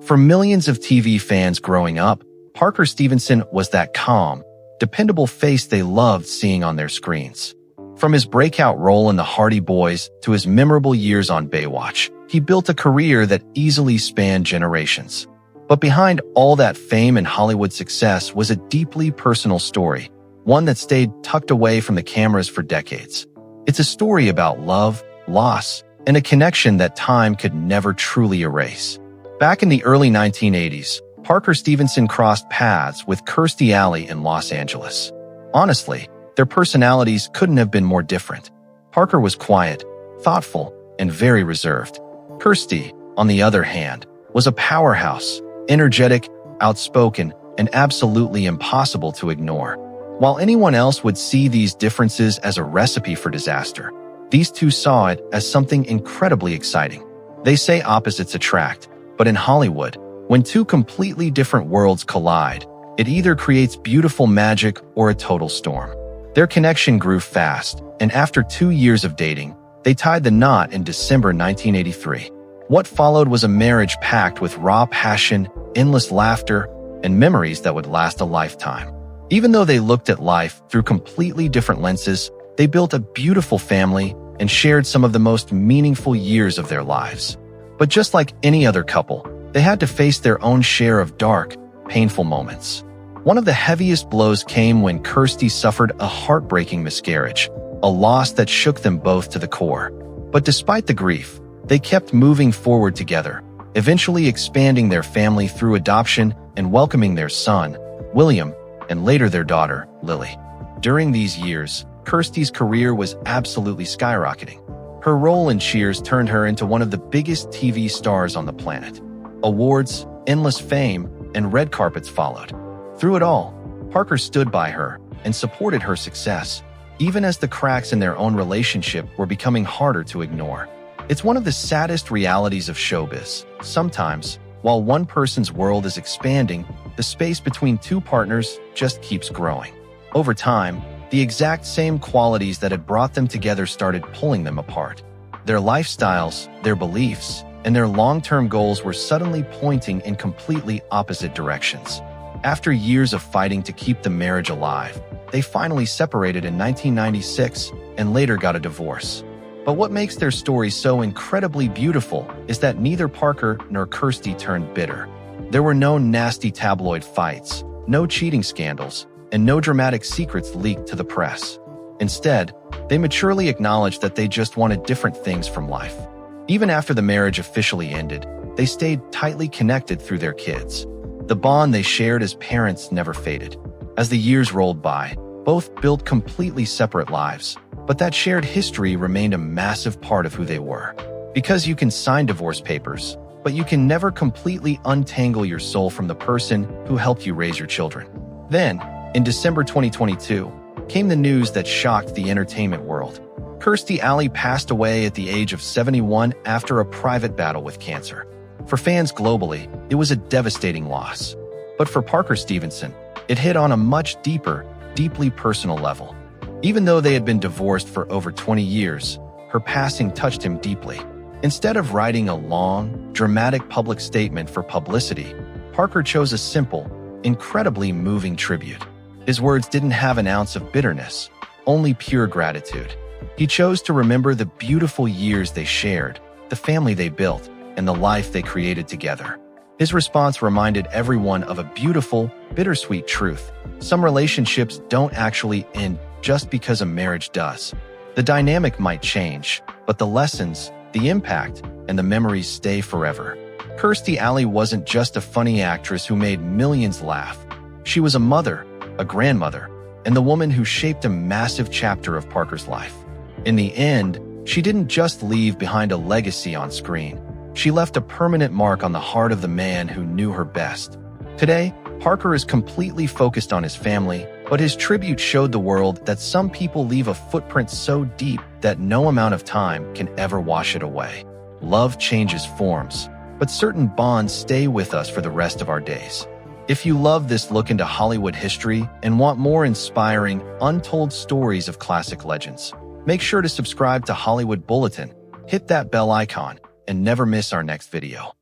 For millions of TV fans growing up, Parker Stevenson was that calm, dependable face they loved seeing on their screens. From his breakout role in The Hardy Boys to his memorable years on Baywatch, he built a career that easily spanned generations. But behind all that fame and Hollywood success was a deeply personal story, one that stayed tucked away from the cameras for decades. It's a story about love, loss, and a connection that time could never truly erase. Back in the early 1980s, Parker Stevenson crossed paths with Kirstie Alley in Los Angeles. Honestly, their personalities couldn't have been more different. Parker was quiet, thoughtful, and very reserved. Kirstie, on the other hand, was a powerhouse, energetic, outspoken, and absolutely impossible to ignore. While anyone else would see these differences as a recipe for disaster, these two saw it as something incredibly exciting. They say opposites attract, but in Hollywood, when two completely different worlds collide, it either creates beautiful magic or a total storm. Their connection grew fast, and after 2 years of dating, they tied the knot in December 1983. What followed was a marriage packed with raw passion, endless laughter, and memories that would last a lifetime. Even though they looked at life through completely different lenses, they built a beautiful family and shared some of the most meaningful years of their lives. But just like any other couple, they had to face their own share of dark, painful moments. One of the heaviest blows came when Kirstie suffered a heartbreaking miscarriage, a loss that shook them both to the core. But despite the grief, they kept moving forward together, eventually expanding their family through adoption and welcoming their son, William, and later their daughter, Lily. During these years, Kirstie's career was absolutely skyrocketing. Her role in Cheers turned her into one of the biggest TV stars on the planet. Awards, endless fame, and red carpets followed. Through it all, Parker stood by her and supported her success, even as the cracks in their own relationship were becoming harder to ignore. It's one of the saddest realities of showbiz. Sometimes, while one person's world is expanding, the space between two partners just keeps growing. Over time, the exact same qualities that had brought them together started pulling them apart. Their lifestyles, their beliefs, and their long-term goals were suddenly pointing in completely opposite directions. After years of fighting to keep the marriage alive, they finally separated in 1996 and later got a divorce. But what makes their story so incredibly beautiful is that neither Parker nor Kirstie turned bitter. There were no nasty tabloid fights, no cheating scandals, and no dramatic secrets leaked to the press. Instead, they maturely acknowledged that they just wanted different things from life. Even after the marriage officially ended, they stayed tightly connected through their kids. The bond they shared as parents never faded. As the years rolled by, both built completely separate lives, but that shared history remained a massive part of who they were. Because you can sign divorce papers, but you can never completely untangle your soul from the person who helped you raise your children. Then, in December 2022, came the news that shocked the entertainment world. Kirstie Alley passed away at the age of 71 after a private battle with cancer. For fans globally, it was a devastating loss. But for Parker Stevenson, it hit on a much deeper, deeply personal level. Even though they had been divorced for over 20 years, her passing touched him deeply. Instead of writing a long, dramatic public statement for publicity, Parker chose a simple, incredibly moving tribute. His words didn't have an ounce of bitterness, only pure gratitude. He chose to remember the beautiful years they shared, the family they built, and the life they created together. His response reminded everyone of a beautiful, bittersweet truth. Some relationships don't actually end just because a marriage does. The dynamic might change, but the lessons, the impact, and the memories stay forever. Kirstie Alley wasn't just a funny actress who made millions laugh. She was a mother, a grandmother, and the woman who shaped a massive chapter of Parker's life. In the end, she didn't just leave behind a legacy on screen. She left a permanent mark on the heart of the man who knew her best. Today, Parker is completely focused on his family, but his tribute showed the world that some people leave a footprint so deep that no amount of time can ever wash it away. Love changes forms, but certain bonds stay with us for the rest of our days. If you love this look into Hollywood history and want more inspiring, untold stories of classic legends, make sure to subscribe to Hollywood Bulletin, hit that bell icon, and never miss our next video.